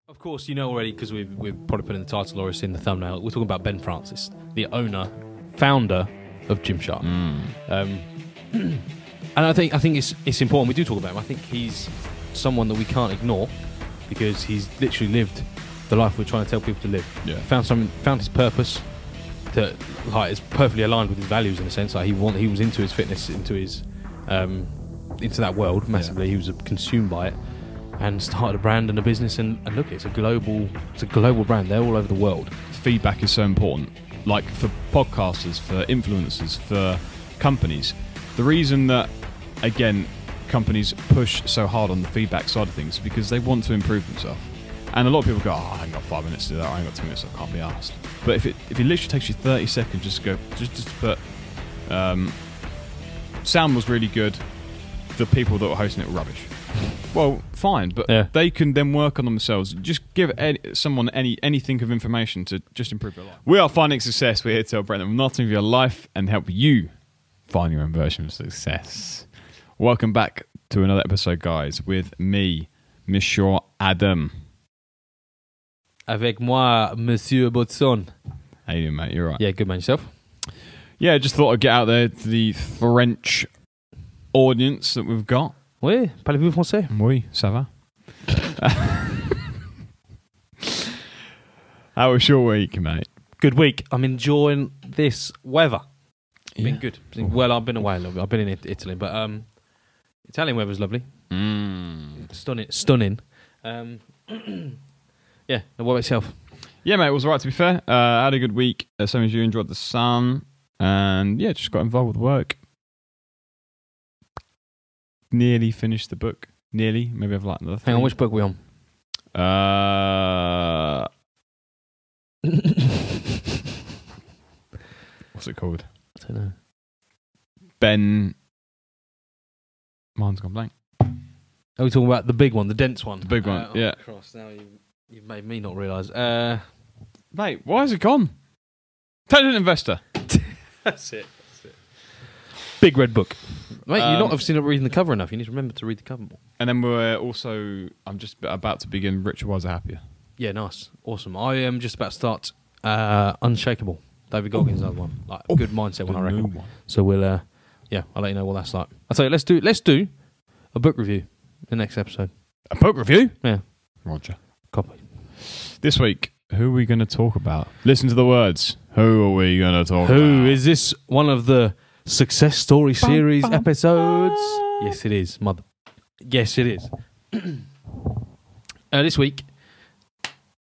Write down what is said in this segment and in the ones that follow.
Of course, you know already because we've probably put in the title or it's in the thumbnail. We're talking about Ben Francis, the founder of Gymshark. And I think it's important we do talk about him. I think he's someone that we can't ignore because he's literally lived the life we're trying to tell people to live. Yeah. Found his purpose that is perfectly aligned with his values in a sense. Like he was into his fitness, into his into that world massively. Yeah. He was consumed by it. And started a brand and a business, and look, it's a global brand. They're all over the world. Feedback is so important, like for podcasters, for influencers, for companies. The reason that, again, companies push so hard on the feedback side of things is because they want to improve themselves. And a lot of people go, "Oh, I ain't got 5 minutes to do that. I ain't got 2 minutes. I can't be asked." But if it literally takes you 30 seconds, just to put, sound was really good. The people that were hosting it were rubbish. Well, fine, but they can then work on themselves. Just give someone anything of information to just improve their life. We are Finding Success. We're here to tell Brendan the monotony of your life and help you find your own version of success. Welcome back to another episode, guys, with me, Monsieur Adam. Avec moi, Monsieur Botson. How you doing, mate? You all right? Yeah, good man. Yourself? Yeah, just thought I'd get out there to the French audience that we've got. Oui, parlez-vous français? Oui, ça va. How was your week, mate? Good week. I'm enjoying this weather. It's been Yeah. good. Well, I've been away a little bit. I've been in Italy, but Italian weather's lovely. Stunning. Yeah. What about yourself? Yeah, mate, it was alright to be fair. I had a good week. Same as you, enjoyed the sun. And yeah, just got involved with work. Nearly finished the book. Nearly. Maybe I've like another thing. Hang on, which book are we on? What's it called? I don't know. Mine's gone blank. Are we talking about the big one, the dense one? The big one, yeah. Cross, now you've made me not realise. Mate, why has it gone? Intelligent Investor. That's it. Big red book. Mate, you're not obviously not reading the cover enough. You need to remember to read the cover more. And then I'm just about to begin Richer, Wiser, Happier. Yeah, nice. Awesome. I am just about to start Unshakable. David Goggins' other one. Like a good mindset one, I reckon. One. So we'll, I'll let you know what that's like. I'll tell you, let's do a book review in the next episode. A book review? Yeah. Roger. Copy. This week, who are we going to talk about? Listen to the words. Who are we going to talk about? Is this one of the Success Story series episodes? Yes, it is. Yes, it is. This week,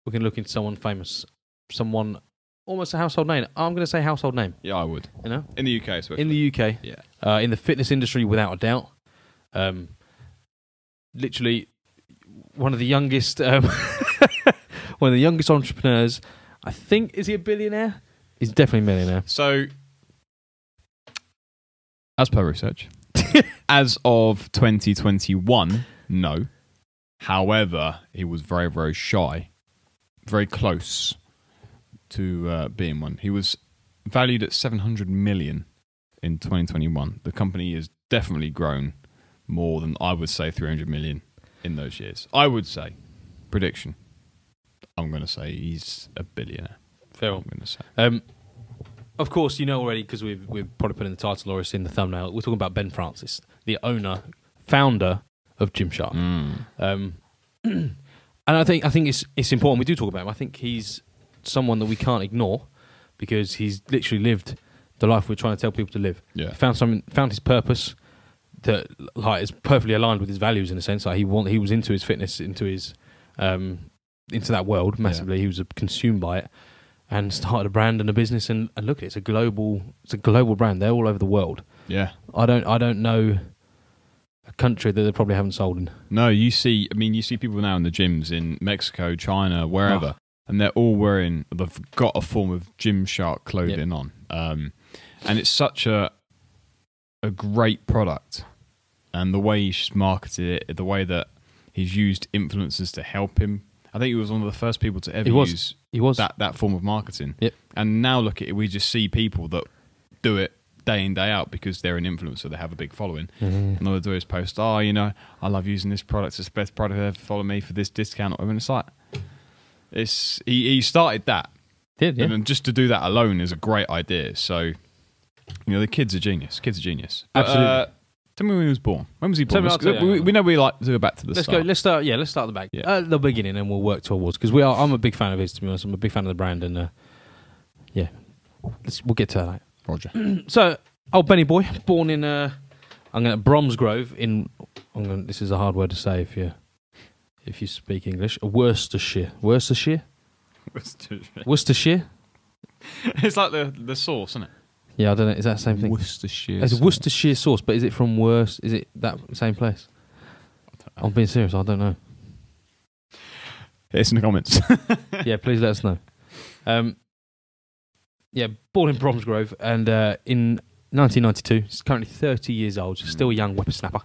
we're going to look into someone famous. Someone almost a household name. I'm going to say household name. Yeah, I would. You know? In the UK, especially. In the UK. Yeah. In the fitness industry, without a doubt. Literally, one of the youngest... one of the youngest entrepreneurs. I think, is he a billionaire? He's definitely a millionaire. So, as per research, as of 2021, no. However, he was very, very shy, very close to being one. He was valued at 700 million in 2021. The company has definitely grown more than, I would say, 300 million in those years. I would say, prediction, I'm going to say he's a billionaire. Fair. I'm going to say. Of course, you know already because we've probably put in the title or it's in the thumbnail. We're talking about Ben Francis, the founder of Gymshark. And I think it's important we do talk about him. I think he's someone that we can't ignore because he's literally lived the life we're trying to tell people to live. Yeah. Found his purpose that is perfectly aligned with his values in a sense. Like he was into his fitness, into his into that world massively. Yeah. He was consumed by it. And started a brand and a business, and look, it's a global brand. They're all over the world. Yeah, I don't know a country that they probably haven't sold in. No, you see people now in the gyms in Mexico, China, wherever, and they're all they've got a form of Gymshark clothing on, and it's such a great product, and the way he's marketed it, the way that he's used influencers to help him. I think he was one of the first people to ever use that form of marketing. Yep. And now look at it, we just see people that do it day in, day out because they're an influencer, they have a big following. And all they do is post, I love using this product, it's the best product ever, follow me for this discount. And it's like, he started that. Did, yeah. And just to do that alone is a great idea. So, the kid's a genius. Absolutely. Tell me when he was born. When was he born? Tell me, We know we like to go back to the start. Let's start at the back. Yeah. The beginning, and we'll work towards, because I'm a big fan of his, to be honest. I'm a big fan of the brand, and we'll get to that. Roger. So, Benny boy, born in Bromsgrove this is a hard word to say if you speak English. Worcestershire. Worcestershire. It's like the sauce, isn't it? Yeah, I don't know. Is that the same thing? Worcestershire. It's a Worcestershire sauce, but is it from Worcester? Is it that same place? I'm being serious. I don't know. It's in the comments. Yeah, please let us know. Born in Bromsgrove, and in 1992, he's currently 30 years old. Still a young whippersnapper.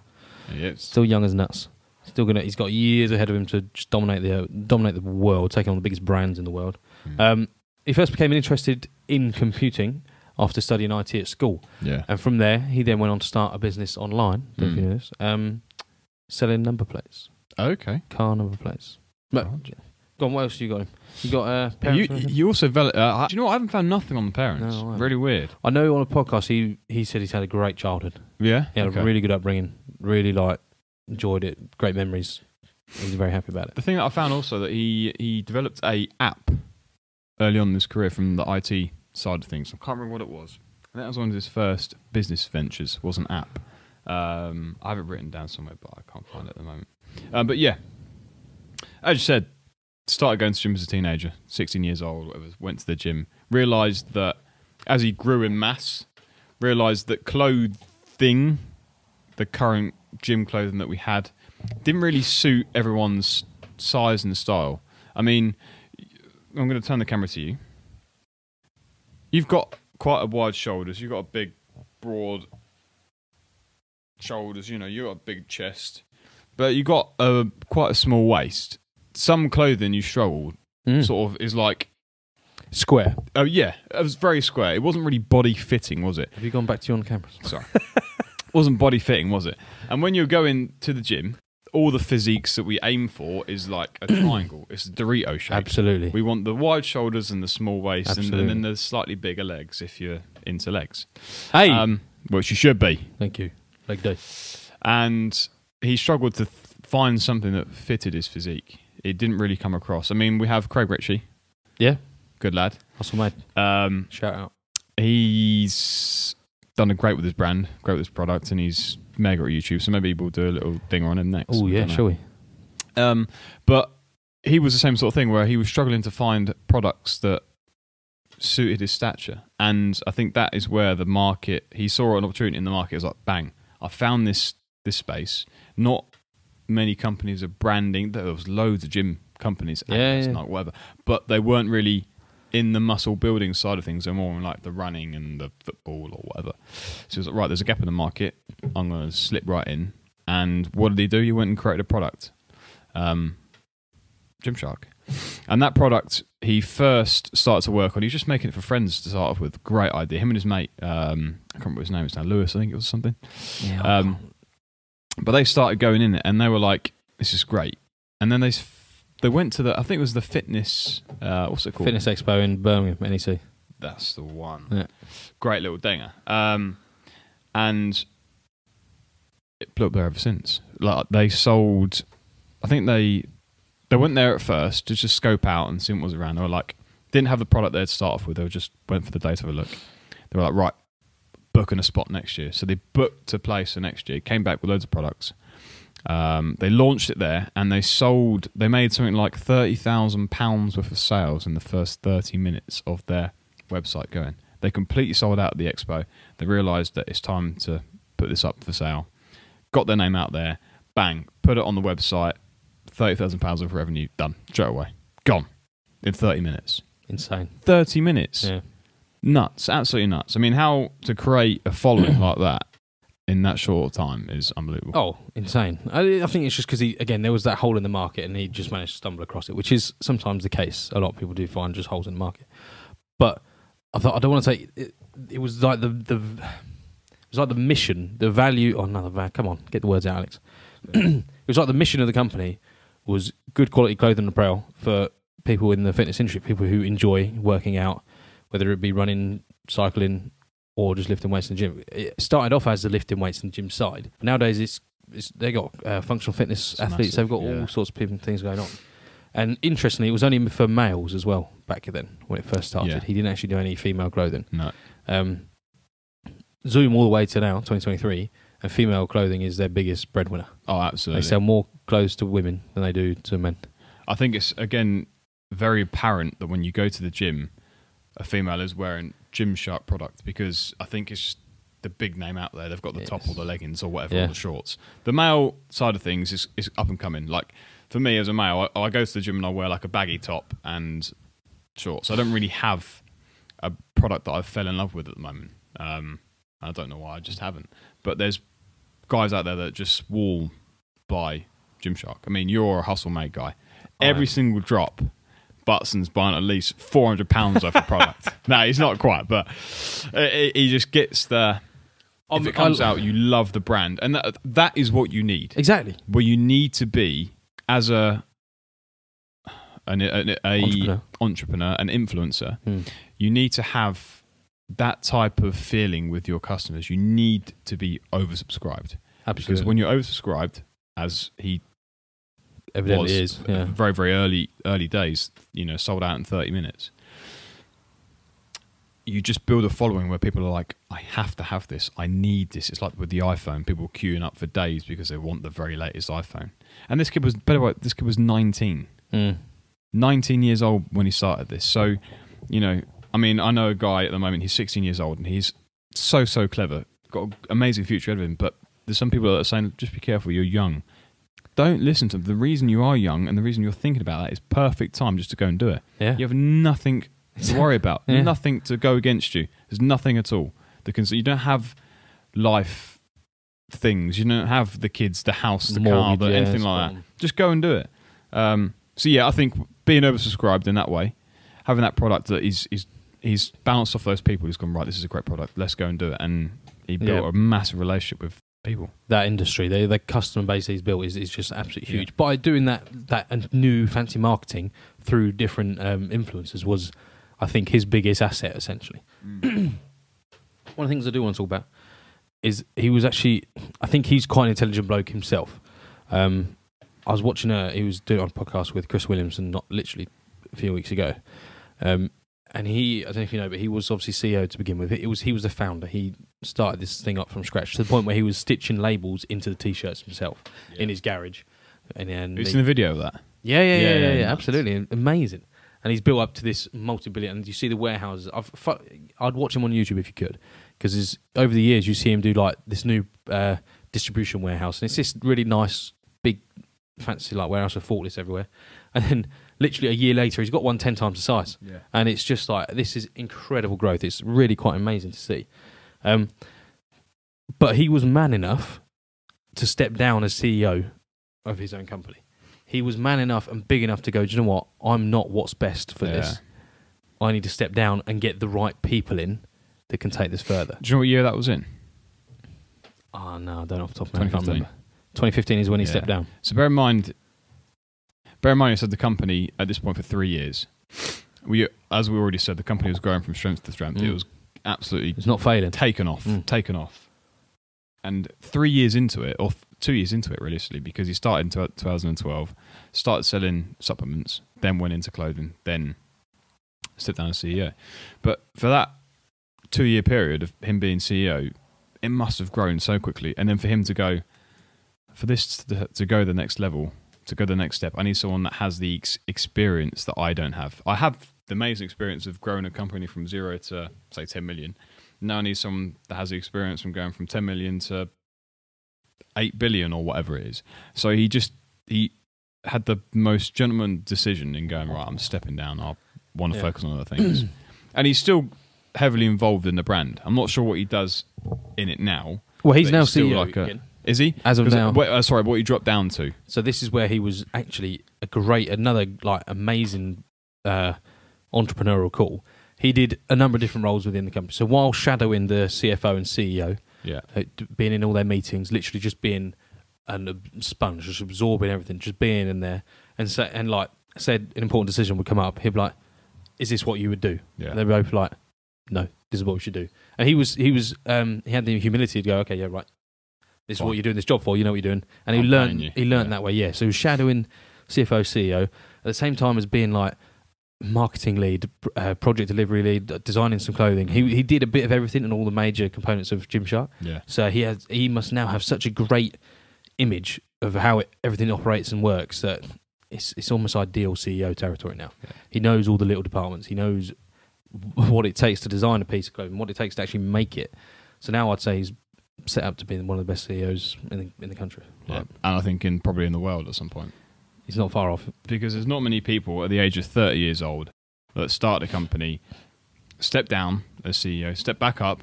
Yes. Still young as nuts. He's got years ahead of him to just dominate the world, taking on the biggest brands in the world. He first became interested in computing after studying IT at school. Yeah. And from there, he then went on to start a business online, don't you know this, selling number plates. Okay. Car number plates. But, go on, what else you got him? You got parents? You also... do you know what? I haven't found nothing on the parents. No, really weird. I know on a podcast he said he's had a great childhood. Yeah? He had a really good upbringing. Really, enjoyed it. Great memories. He's very happy about it. The thing that I found also that he developed a app early on in his career from the IT side of things. I can't remember what it was. I think that was one of his first business ventures, was an app. I have it written down somewhere, but I can't find it at the moment. But yeah, as you said, started going to the gym as a teenager, 16 years old, whatever, went to the gym, realised that as he grew in mass, realised that clothing, the current gym clothing that we had, didn't really suit everyone's size and style. I mean, I'm going to turn the camera to you. You've got quite a wide shoulders. You've got a big, broad shoulders. You've got a big chest. But you've got quite a small waist. Some clothing you struggled sort of is like... Square. Oh, yeah. It was very square. It wasn't really body-fitting, was it? Have you gone back to you on the cameras? Sorry. It wasn't body-fitting, was it? And when you're going to the gym... all the physiques that we aim for is like a triangle. It's a Dorito shape. Absolutely. We want the wide shoulders and the small waist, and then the slightly bigger legs if you're into legs. Hey! Which you should be. Thank you. Leg day. And he struggled to find something that fitted his physique. It didn't really come across. I mean, we have Craig Ritchie. Yeah. Good lad. Hustle mate. Shout out. He's done great with his brand, great with his product, and he's mega at YouTube, so maybe we'll do a little thing on him next. Oh yeah, shall we? But he was the same sort of thing where he was struggling to find products that suited his stature, and I think that is where the market, he saw an opportunity in the market. It was like, bang, I found this space. Not many companies are branding. There was loads of gym companies, like whatever, but they weren't really in the muscle building side of things. They're more in like the running and the football or whatever. So he was like, right, there's a gap in the market. I'm going to slip right in. And what did he do? He went and created a product, Gymshark. And that product he first started to work on. He was just making it for friends to start off with. Great idea. Him and his mate, I can't remember his name. It's now Lewis, I think it was something. Yeah, but they started going in it, and they were like, "This is great." And then they went to the, I think it was the fitness, what's it called? Fitness Expo in Birmingham, NEC. That's the one. Yeah. Great little dinger. And it blew up there ever since. Like they sold, I think they went there at first to just scope out and see what was around. They were like, didn't have the product there to start off with. They were just went for the day to have a look. They were like, right, booking a spot next year. So they booked a place for next year, came back with loads of products. They launched it there, and they made something like £30,000 worth of sales in the first 30 minutes of their website going. They completely sold out at the expo. They realised that it's time to put this up for sale. Got their name out there, bang, put it on the website, £30,000 of revenue, done, straight away. Gone in 30 minutes. Insane. 30 minutes. Yeah. Nuts, absolutely nuts. I mean, how to create a following like that in that short time is unbelievable. Oh, insane. I think it's just because there was that hole in the market and he just managed to stumble across it, which is sometimes the case. A lot of people do find just holes in the market. But I thought, I don't want to say, it was like the mission, the value, come on, get the words out, Alex. It was like the mission of the company was good quality clothing and apparel for people in the fitness industry, people who enjoy working out, whether it be running, cycling, or just lifting weights in the gym. It started off as the lifting weights in the gym side. But nowadays, they got functional fitness athletes. Massive, They've got all sorts of things going on. And interestingly, it was only for males as well back then when it first started. Yeah. He didn't actually do any female clothing. No. Zoom all the way to now, 2023, and female clothing is their biggest breadwinner. Oh, absolutely. They sell more clothes to women than they do to men. I think it's, again, very apparent that when you go to the gym, a female is wearing Gymshark product, because I think it's just the big name out there. They've got the top or the leggings or whatever, or the shorts. The male side of things is up and coming. Like, for me as a male, I go to the gym and I wear like a baggy top and shorts. I don't really have a product that I've fell in love with at the moment. I don't know why, I just haven't. But there's guys out there that just will buy Gymshark. I mean, you're a hustle mate guy. Every single drop, Butson's buying at least £400 worth of product. No, he's not quite, but he just gets the... If it comes out, you love the brand. And that is what you need. Exactly. Where you need to be as an entrepreneur, an influencer. You need to have that type of feeling with your customers. You need to be oversubscribed. Absolutely. Because when you're oversubscribed, as he evidently was is, yeah. very, very early days, sold out in 30 minutes. You just build a following where people are like, I have to have this. I need this. It's like with the iPhone, people queuing up for days because they want the very latest iPhone. And this kid was, by the way, 19. 19 years old when he started this. So, I mean, I know a guy at the moment, he's 16 years old and he's so clever, got an amazing future ahead of him, but there's some people that are saying, just be careful, you're young. Don't listen to them. The reason you are young and the reason you're thinking about that is perfect time just to go and do it. Yeah. You have nothing to worry about, nothing to go against you. There's nothing at all. You don't have life things. You don't have the kids, the house, the car, anything like that. Just go and do it. So yeah, I think being oversubscribed in that way, having that product that he's bounced off those people who's gone, right, this is a great product, let's go and do it. And he built a massive relationship with people. That industry, the customer base he's built is just absolutely huge. Yeah. By doing that new fancy marketing through different influencers was, I think, his biggest asset, essentially. One of the things I do want to talk about is he was actually, I think he's quite an intelligent bloke himself. I was watching he was doing a podcast with Chris Williamson, not literally a few weeks ago. And I don't know if you know, but he was obviously CEO to begin with. He was the founder. He started this thing up from scratch to the point where he was stitching labels into the t-shirts himself in his garage. And have you seen the video of that? Yeah, absolutely. Amazing. And he's built up to this multi-billion. And you see the warehouses. I'd watch him on YouTube if you could, because over the years you see him do like this new distribution warehouse, and it's this really nice, big, fancy like warehouse with forklifts everywhere. And then literally a year later, he's got one 10 times the size. Yeah. And it's just like, this is incredible growth. It's really quite amazing to see. But he was man enough to step down as CEO of his own company. He was man enough and big enough to go, do you know what? I'm not what's best for this. I need to step down and get the right people in that can take this further. Do you know what year that was in? Oh, no, I don't know off the top of my head. 2015. 2015 is when he stepped down. So bear in mind, he said the company at this point for 3 years. As we already said, the company was growing from strength to strength. It was absolutely, it's not failing, taken off. And 3 years into it, or 2 years into it, realistically, because he started in 2012, started selling supplements, then went into clothing, then stepped down as CEO. But for that 2 year period of him being CEO, it must have grown so quickly. And then for him to go, for this to go the next level, to go the next step, I need someone that has the experience that I don't have. I have the amazing experience of growing a company from 0 to, say, 10 million. Now I need someone that has the experience from going from 10 million to 8 billion or whatever it is. So he had the most gentleman decision in going, right, I'm stepping down. I want to focus on other things. And he's still heavily involved in the brand. I'm not sure what he does in it now. Well, he's now CEO again. Is he? As of now. Sorry, what he dropped down to. So this is where he was actually another like amazing entrepreneurial call. He did a number of different roles within the company. So while shadowing the CFO and CEO, being in all their meetings, literally just being a sponge, just absorbing everything, just being in there, and like said an important decision would come up, he'd be like, "Is this what you would do?" Yeah. And they'd both be like, "No, this is what we should do." And he had the humility to go, "Okay, yeah, right. This is what you're doing this job for. You know what you're doing." And he learned that way. Yeah. So he was shadowing CFO, CEO at the same time as being like marketing lead, project delivery lead, designing some clothing. He did a bit of everything in all the major components of Gymshark. Yeah. So he must now have such a great image of how everything operates and works that it's almost ideal CEO territory now. Yeah. He knows all the little departments. He knows what it takes to design a piece of clothing, what it takes to actually make it. So now I'd say he's set up to be one of the best CEOs in the country. Yeah. And I think probably in the world at some point. He's not far off. Because there's not many people at the age of 30 years old that start a company, step down as CEO, step back up,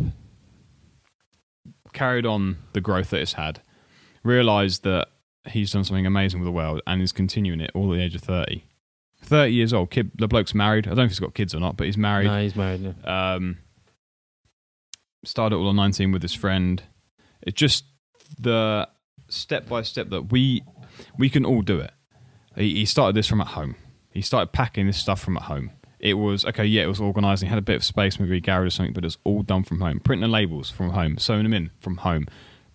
carried on the growth that it's had, realised that he's done something amazing with the world and is continuing it all at the age of 30. 30 years old. The bloke's married. I don't know if he's got kids or not, but he's married. No, he's married, yeah. Started it all at 19 with his friend. It's just the step-by-step that we can all do it. He started this from at home. He started packing this stuff from at home. It was, okay, yeah, it was organising. He had a bit of space, maybe a garage or something, but it's all done from home. Printing the labels from home. Sewing them in from home.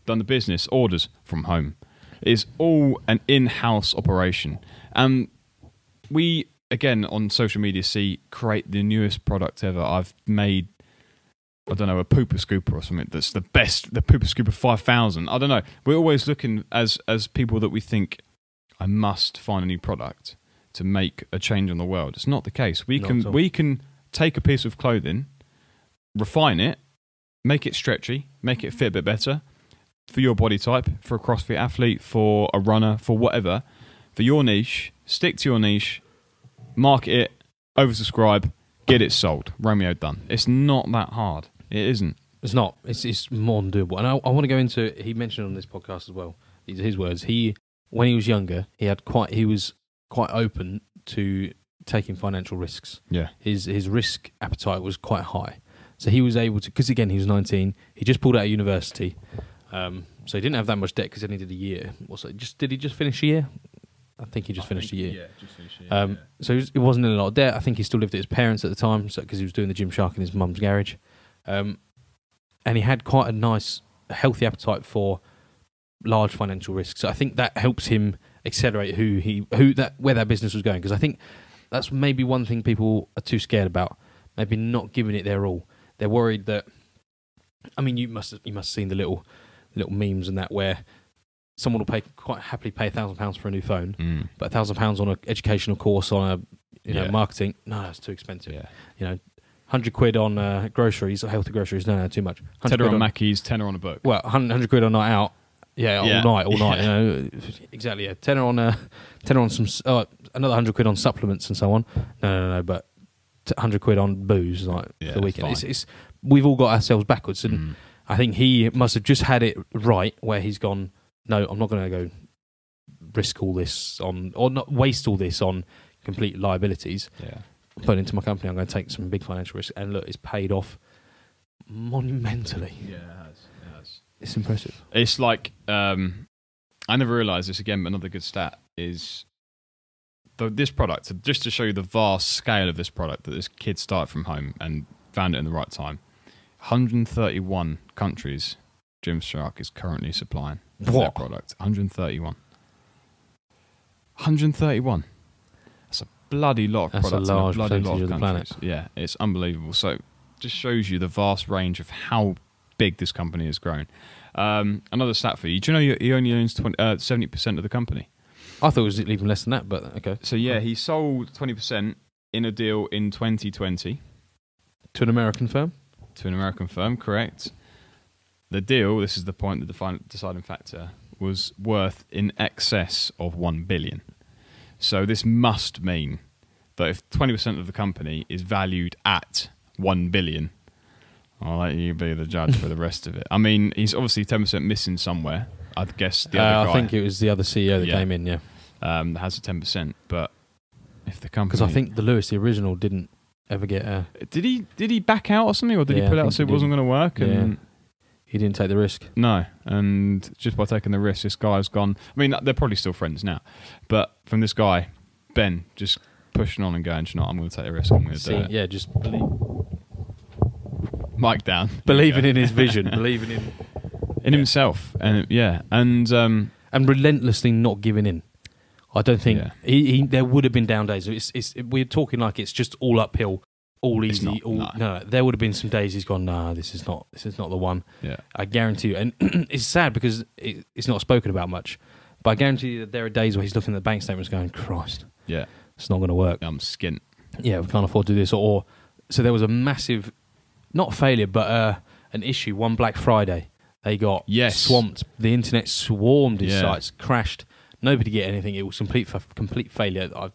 Done the business, orders from home. It's all an in-house operation. And we, again, on social media, create the newest product ever. I've made, I don't know, a pooper scooper or something that's the best, the pooper scooper 5000. I don't know. We're always looking as people that we think, I must find a new product to make a change on the world. It's not the case. We can take a piece of clothing, refine it, make it stretchy, make it fit a bit better for your body type, for a CrossFit athlete, for a runner, for whatever, for your niche. Stick to your niche, market it, oversubscribe, get it sold. Romeo done. It's not that hard. It isn't. It's not. It's more than doable. And I want to go into. He mentioned on this podcast as well. These are his words. When he was younger, he was quite open to taking financial risks. Yeah. His risk appetite was quite high. So he was able to, because again, he was 19, he just pulled out of university. So he didn't have that much debt because then he did a year. Did he just finish a year? I think he just finished a year. Yeah, just finished a year. So he wasn't in a lot of debt. I think he still lived at his parents at the time because he was doing the Gymshark in his mum's garage. And he had quite a nice, healthy appetite for large financial risks. So I think that helps him accelerate where that business was going. Because I think that's maybe one thing people are too scared about. Maybe not giving it their all. They're worried that. I mean, you must have seen the little memes and that where someone will quite happily pay £1,000 for a new phone, but £1,000 on an educational course on marketing. No, that's too expensive. Yeah. £100 on groceries, healthy groceries. No, too much. Tenner on Mackey's, tenner on a book. Well, £100 on night out. Yeah, all night. Exactly. Yeah, tenner on some another £100 on supplements and so on. No. But £100 on booze for the weekend. It's we've all got ourselves backwards, and I think he must have just had it right where he's gone. No, I'm not going to go risk all this on, or not waste all this on complete liabilities. Yeah. Put into my company, I'm going to take some big financial risk, and look, it's paid off monumentally. Yeah, it has. It's impressive. It's like, I never realised this again, but another good stat is this product, just to show you the vast scale of this product, that this kid started from home and found it in the right time. 131 countries Gymshark is currently supplying their product. 131. 131. That's a bloody lot of products. That's a large in a bloody lot percentage of the planet. Yeah, it's unbelievable. So just shows you the vast range of how big this company has grown. Another stat for you. Do you know he only owns 70% of the company? I thought it was even less than that, but okay. So yeah, he sold 20% in a deal in 2020. To an American firm? To an American firm, correct. The deal, this is the point, the deciding factor, was worth in excess of 1 billion. So this must mean that if 20% of the company is valued at 1 billion, I'll let you be the judge for the rest of it. I mean, he's obviously 10% missing somewhere. I guess the other guy. I think it was the other CEO that came in, that has a 10%. But if the company, because I think the original, didn't ever get a. Did he back out or something, or did he pull out so it wasn't going to work? And he didn't take the risk. No, and just by taking the risk, this guy's gone. I mean, they're probably still friends now, but from this guy, Ben, just pushing on and going, "Do you know what, I'm going to take the risk. I'm going to do it." Yeah, just Mic down. believing in his vision, believing in himself, and and relentlessly not giving in. I don't think he there would have been down days. We're talking like it's just all uphill, all easy. No, there would have been some days he's gone, "Nah, this is not the one." Yeah, I guarantee you. And it's sad because it's not spoken about much. But I guarantee you that there are days where he's looking at the bank statements going, "Christ, yeah, it's not going to work. I'm skint. Yeah, we can't afford to do this." Or so there was a massive, not failure, but an issue. One Black Friday, they got swamped. The internet swarmed his sites, crashed. Nobody get anything. It was complete failure. I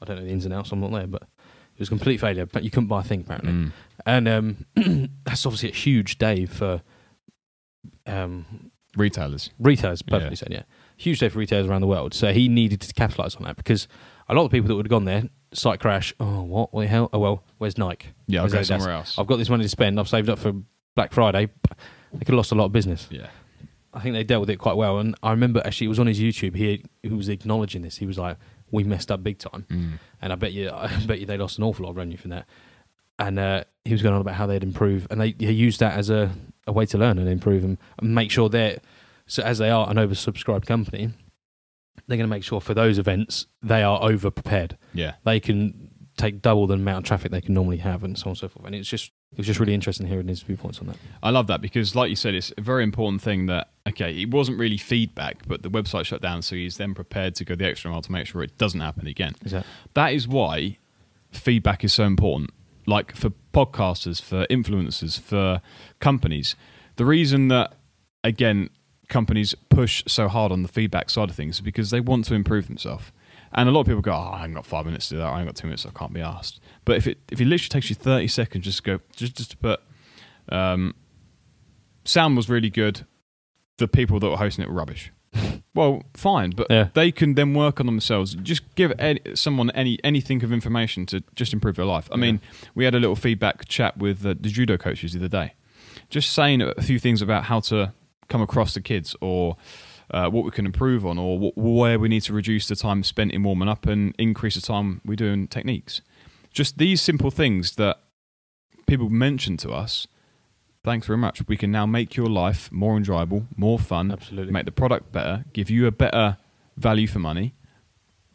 don't know the ins and outs. I'm not there, but it was complete failure. But you couldn't buy a thing apparently, and that's obviously a huge day for retailers. Retailers, perfectly said. Yeah, huge day for retailers around the world. So he needed to capitalise on that because a lot of people that would have gone there, site crash. Oh, what the hell? Oh well, where's Nike? Yeah, I'll go somewhere else. I've got this money to spend. I've saved up for Black Friday. They could have lost a lot of business. Yeah. I think they dealt with it quite well, and I remember actually it was on his YouTube. He was acknowledging this. He was like, "We messed up big time," and I bet you they lost an awful lot of revenue from that. And he was going on about how they'd improve, and they used that as a way to learn and improve and make sure so as they are an oversubscribed company, they're going to make sure for those events they are over prepared. Yeah, they can take double the amount of traffic they can normally have, and so on and so forth. And it was just really interesting hearing his viewpoints on that. I love that because, like you said, it's a very important thing that, okay, it wasn't really feedback, but the website shut down, so he's then prepared to go the extra mile to make sure it doesn't happen again. Exactly. That is why feedback is so important. Like for podcasters, for influencers, for companies. The reason that, again, companies push so hard on the feedback side of things is because they want to improve themselves. And a lot of people go, "Oh, I haven't got 5 minutes to do that. I haven't got 2 minutes. I can't be asked." But if it literally takes you 30 seconds, just to put, sound was really good. The people that were hosting it were rubbish. Well, fine, but they can then work on themselves. Just give someone anything of information to just improve their life. I mean, we had a little feedback chat with the judo coaches the other day, just saying a few things about how to come across the kids, or what we can improve on, or where we need to reduce the time spent in warming up and increase the time we do in techniques. Just these simple things that people mention to us. Thanks very much. We can now make your life more enjoyable, more fun. Absolutely. Make the product better, give you a better value for money.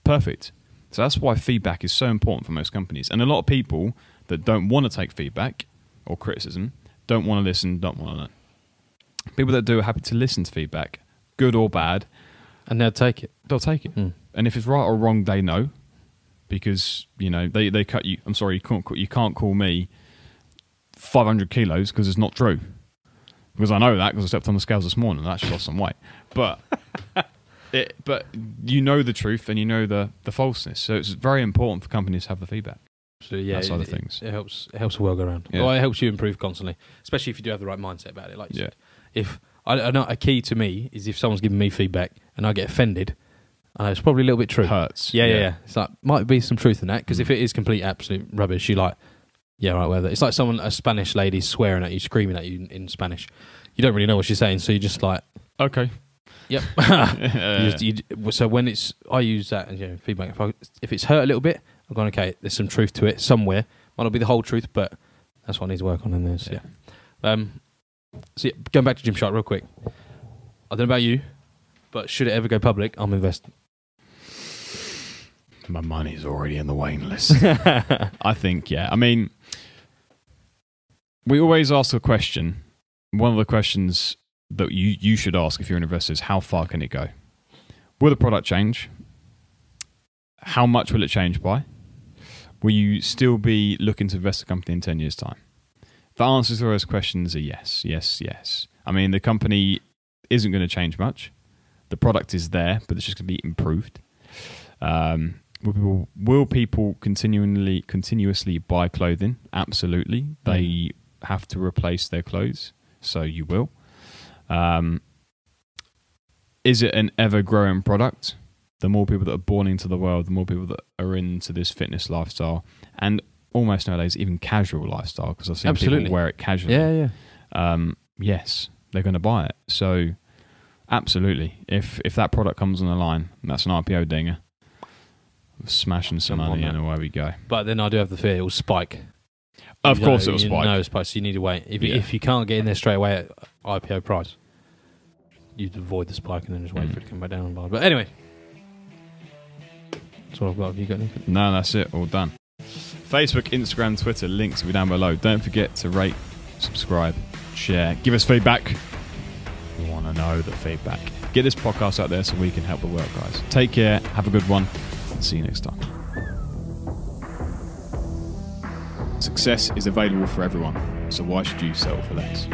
Perfect. So that's why feedback is so important for most companies. And a lot of people that don't want to take feedback or criticism, don't want to listen, don't want to learn. People that do are happy to listen to feedback, good or bad. And they'll take it. They'll take it. And if it's right or wrong, they know. Because, they cut you. I'm sorry, you can't call me 500 kilos because it's not true. Because I know that because I stepped on the scales this morning and I actually lost some weight. But but you know the truth and you know the falseness. So it's very important for companies to have the feedback. So yeah, that side of things. It helps the world go around. Yeah. Well, it helps you improve constantly, especially if you do have the right mindset about it. Like you said, if I know a key to me is if someone's giving me feedback and I get offended, I know it's probably a little bit true. Hurts. Yeah. It's like might be some truth in that because if it is complete absolute rubbish, you like. Yeah, right. Whether it's like a Spanish lady swearing at you, screaming at you in Spanish, you don't really know what she's saying, so you're just like, okay, yep. So when I use that as feedback. If it's hurt a little bit, I'm going, okay, there's some truth to it somewhere. Might not be the whole truth, but that's what I need to work on in this. Yeah. So going back to Gymshark real quick. I don't know about you, but should it ever go public, I'm investing. My money's already in the waiting list. I think, yeah. I mean, we always ask a question. One of the questions that you should ask if you're an investor is how far can it go? Will the product change? How much will it change by? Will you still be looking to invest in a company in 10 years' time? The answers to those questions are yes, yes, yes. I mean, the company isn't going to change much. The product is there, but it's just going to be improved. Will people continuously buy clothing? Absolutely. They have to replace their clothes, so you will. Is it an ever-growing product? The more people that are born into the world, the more people that are into this fitness lifestyle, and almost nowadays even casual lifestyle, because I've seen people wear it casually. Yeah. Yes, they're going to buy it. So, absolutely. If that product comes on the line, that's an IPO dinger. Smashing some Jump on money that. and away we go. But then I do have the fear it will spike. Of course it will spike. No, spike. So you need to wait. If you can't get in there straight away at IPO price, you'd avoid the spike and then just wait for it to come back down and buy. But anyway, that's what I've got. Have you got anything? No, that's it. All done. Facebook, Instagram, Twitter, links will be down below. Don't forget to rate, subscribe, share, give us feedback. We want to know the feedback. Get this podcast out there so we can help the work, guys. Take care. Have a good one. See you next time. Success is available for everyone, so why should you settle for less?